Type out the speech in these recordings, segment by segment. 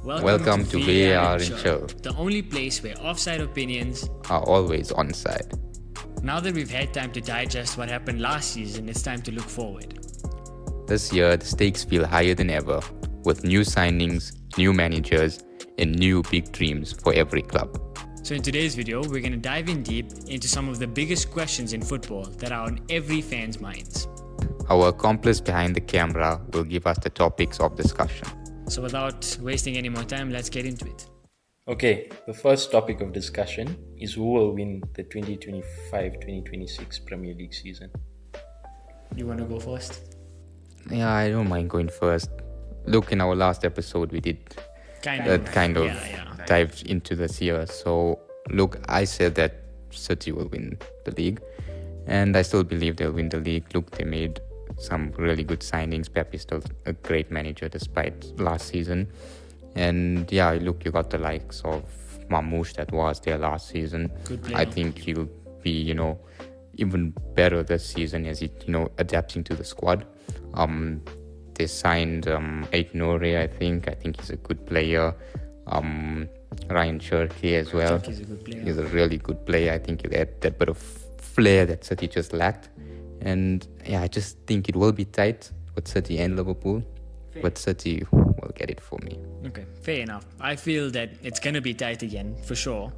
Welcome to VAR and Chill, the only place where offside opinions are always onside. Now that we've had time to digest what happened last season, it's time to look forward. This year, the stakes feel higher than ever, with new signings, new managers, and new big dreams for every club. So in today's video, we're going to dive in deep into some of the biggest questions in football that are on every fan's minds. Our accomplice behind the camera will give us the topics of discussion. So without wasting any more time, let's get into it. Okay, the first topic of discussion is who will win the 2025-2026 Premier League season. You want to go first? Yeah, I don't mind going first. Look, in our last episode, we did dive into this year. So, look, I said that City will win the league, and I still believe they'll win the league. Look, they made some really good signings. Pep is still a great manager despite last season. And yeah, look, you got the likes of Mamouche that was there last season. Good player. I think he'll be, even better this season as he, adapting to the squad. They signed Aït-Nouri, I think. I think he's a good player. Ryan Cherki as well. I think he's a good player. He's a really good player. I think he'll add that bit of flair that City just lacked. And yeah, I just think it will be tight with City and Liverpool. But City will get it for me. Okay, fair enough. I feel that it's going to be tight again, for sure.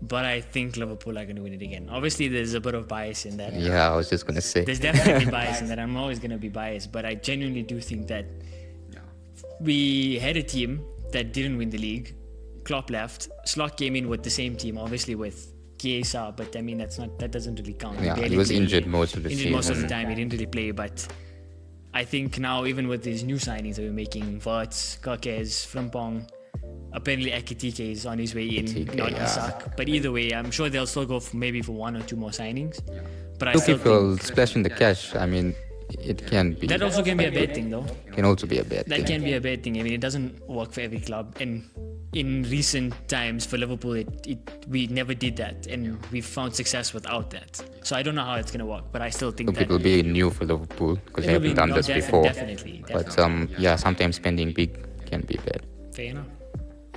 But I think Liverpool are going to win it again. Obviously, there's a bit of bias in that. Yeah, I was just going to say. There's definitely bias in that. I'm always going to be biased. But I genuinely do think that we had a team that didn't win the league. Klopp left. Slot came in with the same team, obviously with Chiesa, but I mean that doesn't really count. Yeah, he was injured most of the season. Most of the time, he didn't really play. But I think now, even with these new signings that we're making, Wirtz, Kerkez, Frimpong, apparently Ekitike is on his way in, not Isak. But either way, I'm sure they'll still go for one or two more signings. But I still people splashing the cash. I mean, it can be. That also can be a bad thing, though. Can also be a bad thing. That can be a bad thing. I mean, it doesn't work for every club. And in recent times for Liverpool, we never did that, and we've found success without that. So I don't know how it's going to work, but I still think that it will be new for Liverpool because they haven't done this before. Definitely. But sometimes spending big can be bad. Fair enough.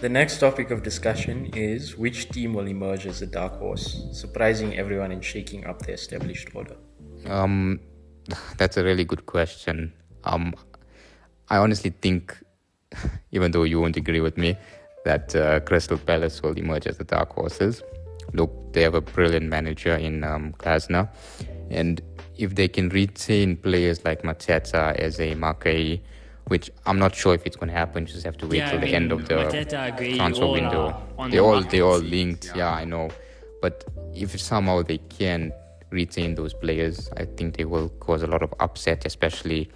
The next topic of discussion is which team will emerge as the dark horse, surprising everyone and shaking up the established order. That's a really good question. I honestly think, even though you won't agree with me, that Crystal Palace will emerge as the dark horses. Look, they have a brilliant manager in Glasner, and if they can retain players like Mateta, Eze, Marquez, which I'm not sure if it's going to happen, just have to wait till the end of the transfer window. They all linked, I know. But if somehow they can retain those players, I think they will cause a lot of upset, especially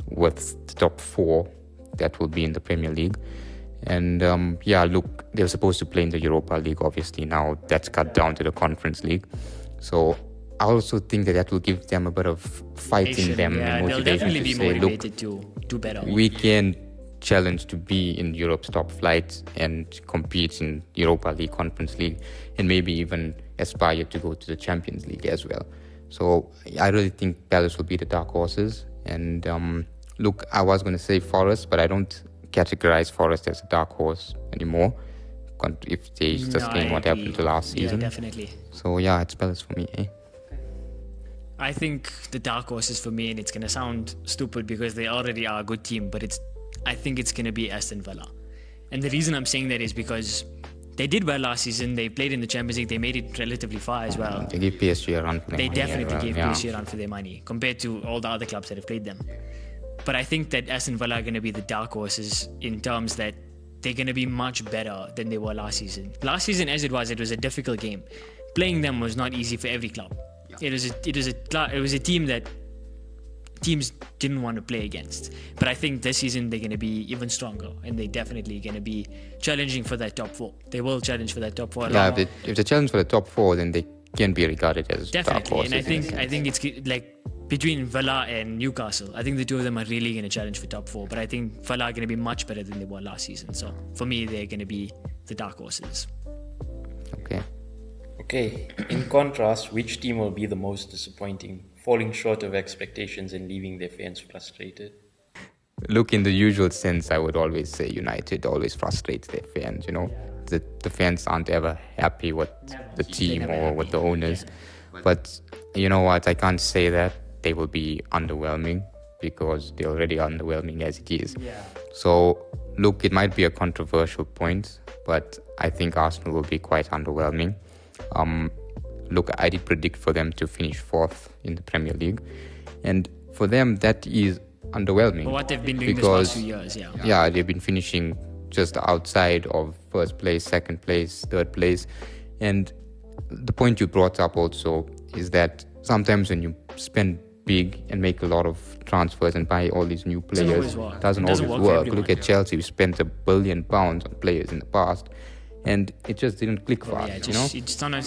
with the top four that will be in the Premier League. And look, they were supposed to play in the Europa League, obviously. Now that's cut down to the Conference League. So I also think that will give them a bit of fight in them and motivation they'll definitely to be say, motivated to do better. We can challenge to be in Europe's top flight and compete in Europa League, Conference League, and maybe even aspire to go to the Champions League as well. So I really think Palace will be the dark horses. And look, I was going to say Forest, but I don't categorize Forest as a dark horse anymore if they sustain what happened to last season. Yeah, definitely. So yeah, it's Palace for me. I think the dark horses for me, and it's going to sound stupid because they already are a good team, but I think it's going to be Aston Villa. And the reason I'm saying that is because they did well last season. They played in the Champions League. They made it relatively far as well. They gave PSG a run for their money. They definitely gave PSG a run for their money compared to all the other clubs that have played them. But I think that Aston Villa are going to be the dark horses in terms that they're going to be much better than they were last season. Last season, as it was a difficult game. Playing them was not easy for every club. It was a team that teams didn't want to play against. But I think this season they're going to be even stronger, and they're definitely going to be challenging for that top four. They will challenge for that top four. Yeah, if they challenge for the top four, then they can be regarded as dark horses. Definitely, and I think it's like between Villa and Newcastle, I think the two of them are really going to challenge for top four. But I think Villa are going to be much better than they were last season. So for me, they're going to be the dark horses. Okay, in contrast, which team will be the most disappointing, falling short of expectations and leaving their fans frustrated? look, in the usual sense, I would always say United always frustrates their fans. You know, the fans aren't ever happy with the team or with the owners. But you know what? I can't say that they will be underwhelming because they're already underwhelming as it is. So look, it might be a controversial point, but I think Arsenal will be quite underwhelming. Look, I did predict for them to finish 4th in the Premier League, and for them that is underwhelming. But what they've been doing because, this past few years, yeah, they've been finishing just outside of 1st place, 2nd place, 3rd place. And the point you brought up also is that sometimes when you spend big and make a lot of transfers and buy all these new players, it doesn't always work for work. everyone. Look at Chelsea, we spent £1 billion on players in the past, and it just didn't click for us, you know?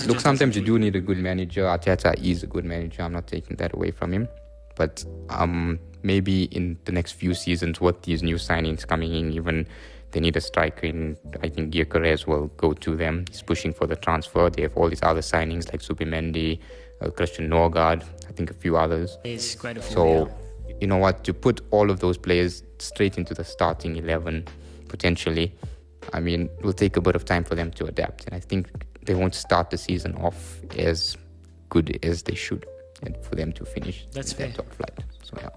Look, sometimes you do need a good manager. Arteta is a good manager. I'm not taking that away from him. But maybe in the next few seasons, with these new signings coming in, even they need a striker in. I think Gyökeres will go to them. He's pushing for the transfer. They have all these other signings like Zubimendi, Christian Norgard, I think a few others. It's quite a few. So, you know what, to put all of those players straight into the starting 11, potentially, I mean, it will take a bit of time for them to adapt. And I think they won't start the season off as good as they should, and for them to finish That's in that fair. top flight. So, yeah.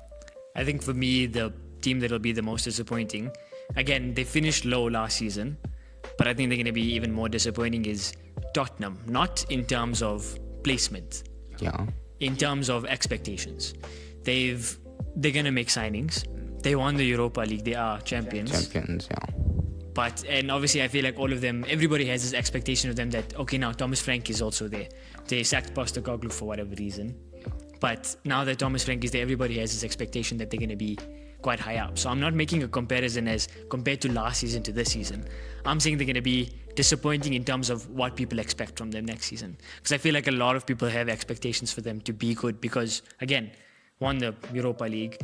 I think for me, the team that will be the most disappointing, again, they finished low last season, but I think they're going to be even more disappointing is Tottenham. Not in terms of placement, Yeah. in terms of expectations. They're going to make signings. They won the Europa League. They are champions. Champions, yeah. And obviously I feel like all of them, everybody has this expectation of them that, okay, now Thomas Frank is also there. They sacked Postecoglou for whatever reason. But now that Thomas Frank is there, everybody has this expectation that they're going to be quite high up. So I'm not making a comparison as compared to last season to this season. I'm saying they're going to be disappointing in terms of what people expect from them next season. Because I feel like a lot of people have expectations for them to be good because, again, won the Europa League,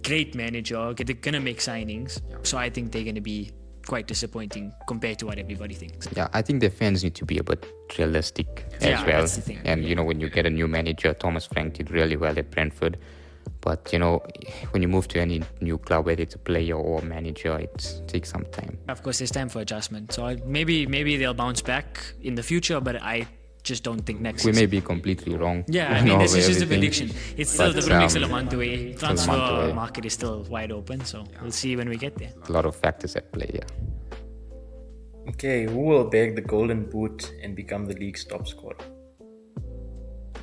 great manager, they're going to make signings. So I think they're going to be quite disappointing compared to what everybody thinks. Yeah, I think the fans need to be a bit realistic as Yeah, well. that's the thing. And, you know, when you get a new manager, Thomas Frank did really well at Brentford. But, you know, when you move to any new club, whether it's a player or a manager, it takes some time. Of course, there's time for adjustment. So maybe they'll bounce back in the future, but I just don't think next We season. may be completely wrong. Yeah, I on mean, this all is just a everything. prediction. It's still, But, the Premier League's still a month away. still a month Transfer away. market is still wide open, so we'll see when we get there. A lot of factors at play, yeah. Okay, who will bag the golden boot and become the league's top scorer?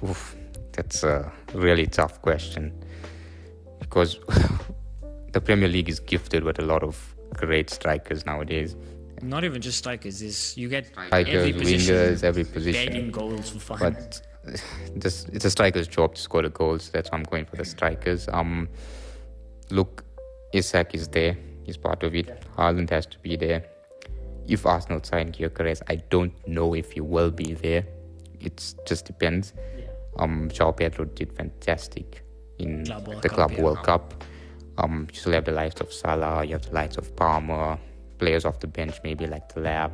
Oof, that's a really tough question. Because the Premier League is gifted with a lot of great strikers nowadays. Not even just strikers. You get Strikers, every position wingers, every position. bagging goals for fun. But it's a striker's job to score the goals. That's why I'm going for the strikers. Look, Isak is there. He's part of it. Haaland has to be there. If Arsenal sign Gyökeres, I don't know if he will be there. It just depends. João Pedro did fantastic in Club World the Cup, Club yeah. World Cup. You still have the likes of Salah, you have the likes of Palmer, players off the bench, maybe like the Lab,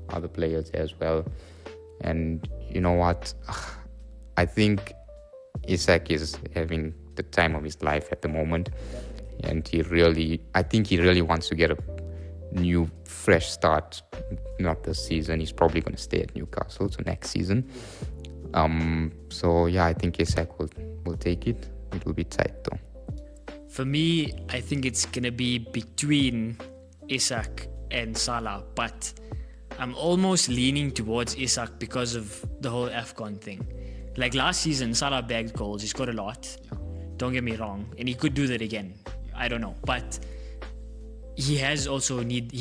other players as well. And you know what? I think Isak is having the time of his life at the moment. And I think he really wants to get a new, fresh start. Not this season. He's probably going to stay at Newcastle, so next season. So yeah, I think Isak will take it. It will be tight though. For me, I think it's going to be between Isak and Salah, but I'm almost leaning towards Isak because of the whole AFCON thing. Like last season, Salah bagged goals. He scored a lot. Don't get me wrong. And he could do that again. I don't know. But he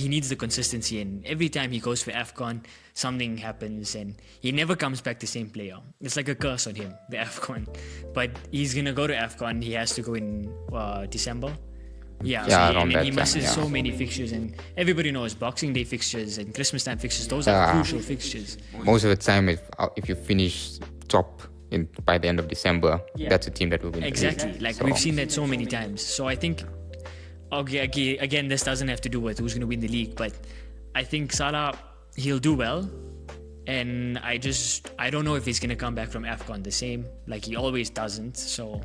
needs the consistency, and every time he goes for AFCON, something happens and he never comes back the same player. It's like a curse on him, the AFCON. But he's going to go to AFCON. He has to go in December. Yeah, and around then he that misses time, yeah. so many fixtures, and everybody knows Boxing Day fixtures and Christmas time fixtures. Those are crucial fixtures. Most of the time, if you finish top by the end of December, that's a team that will win. Exactly. The league. Like So, we've seen that so many times. So I think, okay, again, this doesn't have to do with who's going to win the league, but I think Salah, he'll do well. And I don't know if he's going to come back from AFCON the same. Like he always doesn't. So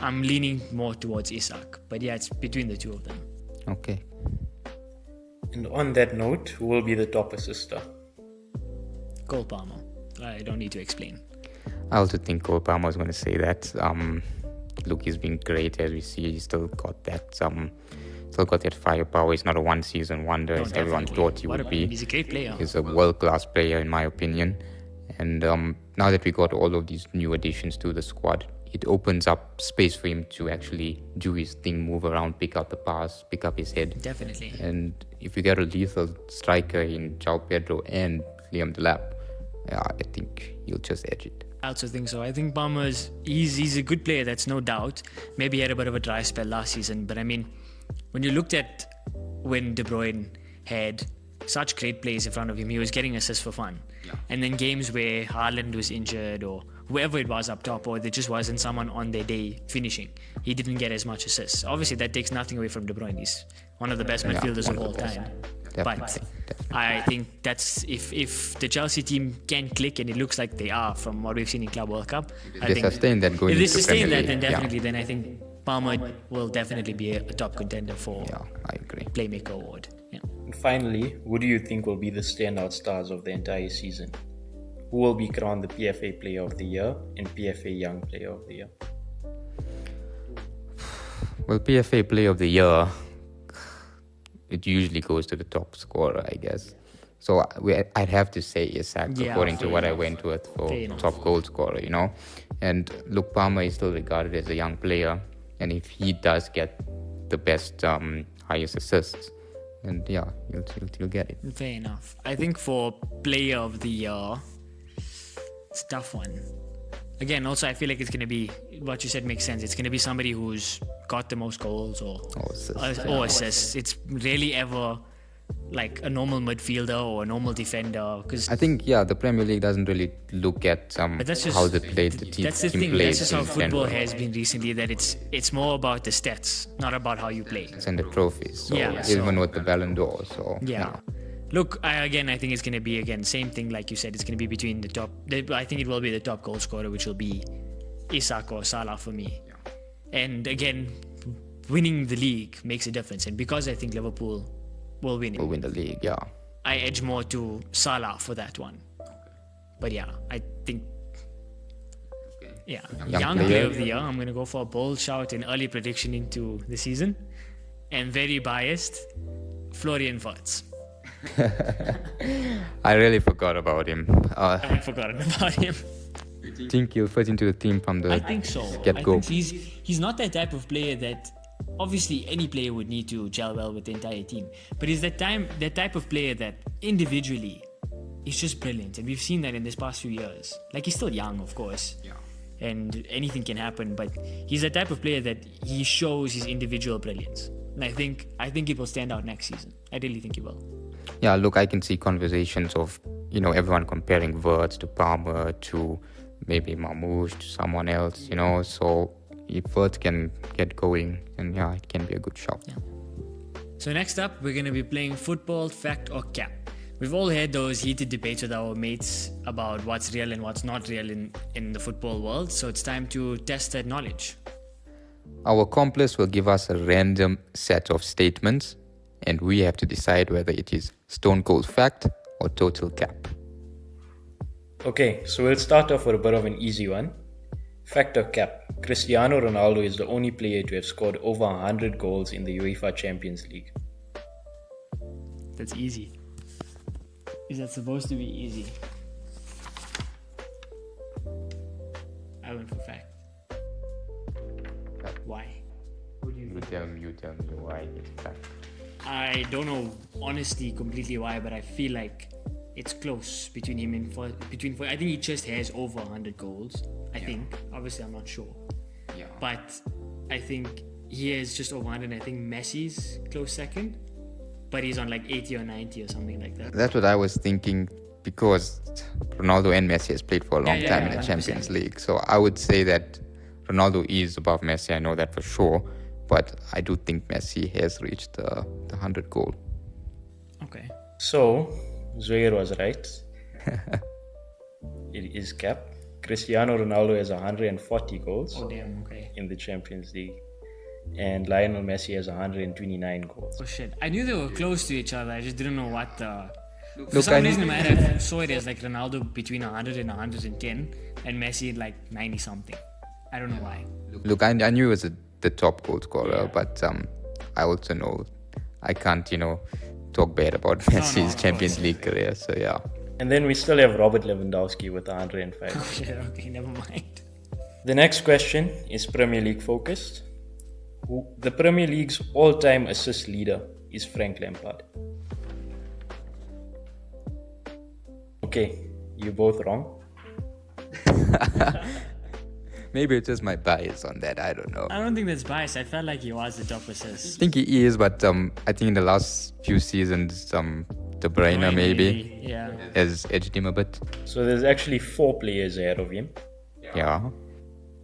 I'm leaning more towards Isak. But yeah, it's between the two of them. Okay. And on that note, who will be the top assister? Cole Palmer. I don't need to explain. I also think Cole Palmer is going to say that. Look, he's been great, as we see. He's still got that firepower. He's not a one-season wonder, No, as everyone definitely. thought he would be. He's a great player. He's a world-class player, in my opinion. And now that we got all of these new additions to the squad, it opens up space for him to actually do his thing, move around, pick up the pass, pick up his head. Definitely. And if you get a lethal striker in João Pedro and Liam Delap, I think he'll just edge it. I also think so. I think Palmer's he's a good player, that's no doubt. Maybe he had a bit of a dry spell last season, but I mean, when you looked at when De Bruyne had such great plays in front of him, he was getting assists for fun. Yeah. And then games where Haaland was injured or whoever it was up top, or there just wasn't someone on their day finishing, he didn't get as much assists. Obviously, that takes nothing away from De Bruyne. He's one of the best midfielders of all time. Definitely. I think that's if the Chelsea team can click, and it looks like they are from what we've seen in Club World Cup. They sustain that going If they into sustain Premier that, then League, definitely, then I think Palmer will definitely be a top contender for Yeah, I agree. Playmaker Award. Yeah. And finally, who do you think will be the standout stars of the entire season? Who will be crowned the PFA Player of the Year and PFA Young Player of the Year? Well, PFA Player of the Year, it usually goes to the top scorer, I guess. So I'd have to say Isak, Yeah, according to fair what I enough. went with for Fair enough. top goal scorer, you know. And look, Palmer is still regarded as a young player, and if he does get the best, highest assists, then yeah, he'll get it. Fair enough. I think for Player of the Year, it's a tough one. Again, also I feel like it's going to be, what you said makes sense. It's going to be somebody who's got the most goals or assists. It's rarely ever like a normal midfielder or a normal defender. Because I think the Premier League doesn't really look at but that's just how they played the team. That's the team thing. plays That's just how in football general. has been recently. That it's more about the stats, not about how you play. And the trophies. So Yeah, even so- with the Ballon d'Or. So Yeah. Look, I think it's going to be, same thing like you said. It's going to be between the top. I think it will be the top goal scorer, which will be Isak or Salah for me. And again, winning the league makes a difference. And because I think Liverpool will win Will it, win the league. Yeah. I edge more to Salah for that one. But yeah, I think. Yeah, young player. player of the year. I'm going to go for a bold shout and early prediction into the season. And very biased, Florian Wirtz. I really forgot about him. I've forgotten about him. Think he'll fit into the team from the I think so. get-go. I think he's not that type of player that obviously any player would need to gel well with the entire team. But he's that type of player that individually is just brilliant. And we've seen that in this past few years. Like, he's still young, of course. Yeah. And anything can happen, but he's the type of player that he shows his individual brilliance. And I think it will stand out next season. I really think he will. Yeah, look, I can see conversations of, everyone comparing Wirtz to Palmer to maybe Mamouche to someone else, So if Wirtz can get going, then yeah, it can be a good shot. Yeah. So next up, we're going to be playing football, fact or cap. We've all had those heated debates with our mates about what's real and what's not real in the football world. So it's time to test that knowledge. Our accomplice will give us a random set of statements, and we have to decide whether it is stone cold fact or total cap. Okay, so we'll start off with a bit of an easy one. Fact or cap? Cristiano Ronaldo is the only player to have scored over 100 goals in the UEFA Champions League. That's easy. Is that supposed to be easy? I went for fact. Why? You tell me why it's fact. I don't know honestly completely why, but I feel like it's close between him and I think he just has over 100 goals. I think. Obviously, I'm not sure. Yeah. But I think he has just over 100. I think Messi's close second, but he's on like 80 or 90 or something like that. That's what I was thinking, because Ronaldo and Messi has played for a long Yeah, time yeah, in the 100%. Champions League. So I would say that Ronaldo is above Messi. I know that for sure. But I do think Messi has reached the 100 goal. Okay. So, Zoyer was right. It is cap. Cristiano Ronaldo has 140 goals Oh damn. Okay. in the Champions League, and Lionel Messi has 129 goals. Oh shit. I knew they were close to each other. I just didn't know what the. For Look, some I- reason, in my head, I saw it as like Ronaldo between 100 and 110, and Messi like 90 something. I don't know why. Look, I knew he was the top goal scorer, but I also know I can't, talk bad about Messi's of Champions course. League career. So yeah, And then we still have Robert Lewandowski with 105. Oh shit. Okay, never mind. The next question is Premier League focused. The Premier League's all-time assist leader is Frank Lampard. Okay, you're both wrong. maybe it's just my bias on that. I don't know. I don't think that's biased. I felt like he was the top assist. I think he is, but I think in the last few seasons, De Bruyne maybe Yeah. has edged him a bit. So there's actually 4 players ahead of him. Yeah.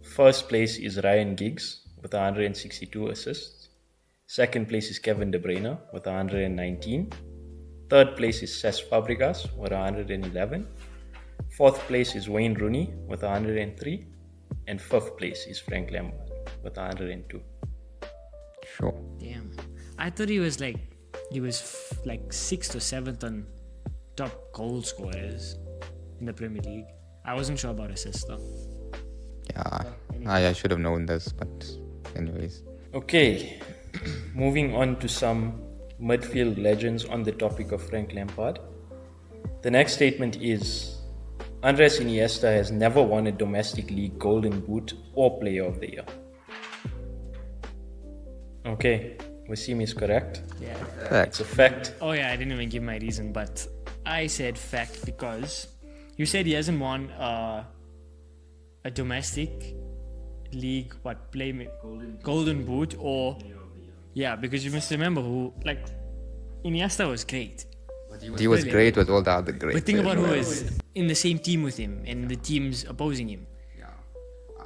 First place is Ryan Giggs with 162 assists. Second place is Kevin De Bruyne with 119. Third place is Cesc Fabregas with 111. Fourth place is Wayne Rooney with 103. And fifth place is Frank Lampard with 102. Sure. Damn. I thought he was like like 6th or 7th on top goal scorers in the Premier League. I wasn't sure about assists though. Yeah. I should have known this, but anyways. Okay, moving on to some midfield legends on the topic of Frank Lampard. The next statement is Andres Iniesta has never won a domestic league Golden Boot or Player of the Year. Okay, Wasim is correct. Yeah. It's Facts. a fact. Oh yeah, I didn't even give my reason, but I said fact because you said he hasn't won a domestic league golden boot or yeah, because you must remember who like Iniesta was great. He was great with all the other greats. But think as about who well. was in the same team with him and the teams opposing him.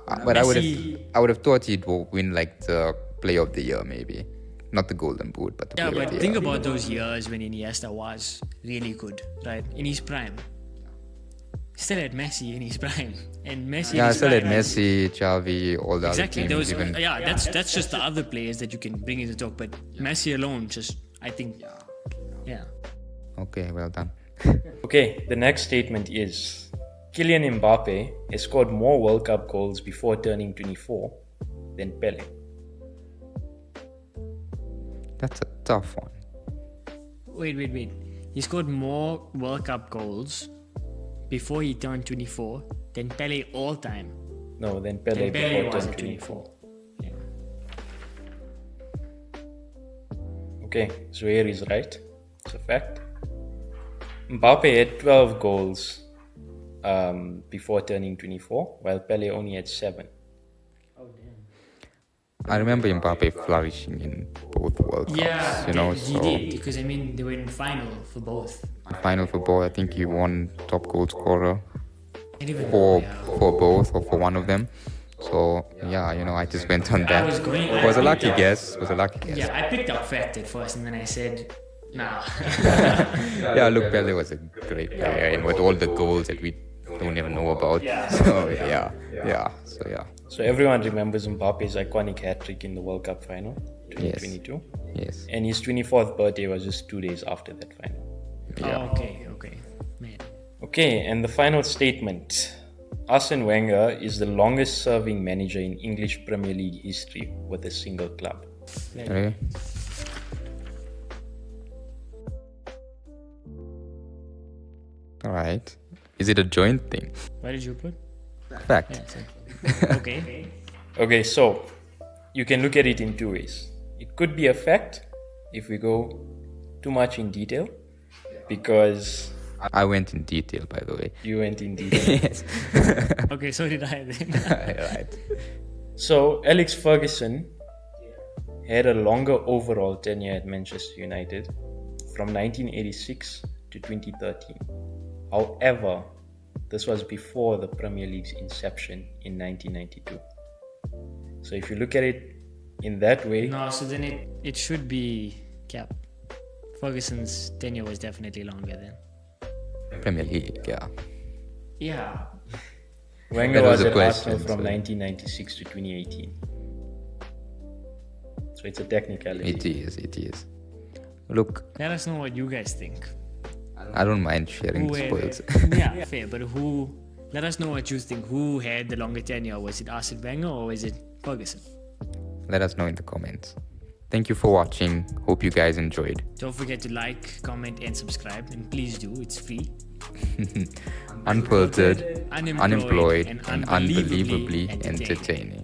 But Messi- I would have thought he'd win like the Player of the Year maybe, not the Golden Boot, but the Yeah, Player but of the think Year. about those years when Iniesta was really good, right? In his prime. Still had Messi in his prime. And Messi in Yeah, I his still had prime. Messi, Xavi, all the Exactly. other There teams was, even. yeah, that's just the other players that you can bring into talk. But Messi alone, just I think, yeah. Okay, well done. Okay, the next statement is Kylian Mbappe has scored more World Cup goals before turning 24 than Pele. That's a tough one. Wait. He scored more World Cup goals before he turned 24 than Pele all time. No, than Pele And Pele before was turning at 24. Yeah. Okay, Zuhair is right. It's a fact. Mbappe had 12 goals before turning 24, while Pele only had 7. I remember Mbappe flourishing in both World Cups, Yeah, he he did because I mean they were in final for both. Final football, I think he won top goal scorer And even for yeah. both or for one of them. So yeah, I just went on that. was going- It was a I lucky picked up- guess. It was a lucky guess. Yeah, I picked up fact at first and then I said, nah. Yeah, look, Pele was a great player, and with all the goals that we don't even know about. So yeah. So everyone remembers Mbappe's iconic hat-trick in the World Cup final, 2022. Yes. And his 24th birthday was just 2 days after that final. Oh, okay. Man. Okay, and the final statement. Arsene Wenger is the longest serving manager in English Premier League history with a single club. Okay. All right. Is it a joint thing? Where did you put? Fact. Yeah, so- okay. Okay, so you can look at it in 2 ways. It could be a fact if we go too much in detail, because I went in detail, by the way. you went in detail. Yes. Okay, so did I then. Right. So Alex Ferguson had a longer overall tenure at Manchester United from 1986 to 2013. However, this was before the Premier League's inception in 1992. So if you look at it in that way, No, so then it should be Cap. Ferguson's tenure was definitely longer then. Premier League, yeah. Yeah. Wenger That was was a at question, Arsenal from so- 1996 to 2018. So it's a technicality. It is. Look, Let us know what you guys think. I don't mind sharing Who the had, spoils. yeah, fair. But who? Let us know what you think. Who had the longer tenure? Was it Arsene Wenger or was it Ferguson? Let us know in the comments. Thank you for watching. Hope you guys enjoyed. Don't forget to like, comment, and subscribe. And please do. It's free. Unfiltered, Unemployed, and unbelievably entertaining.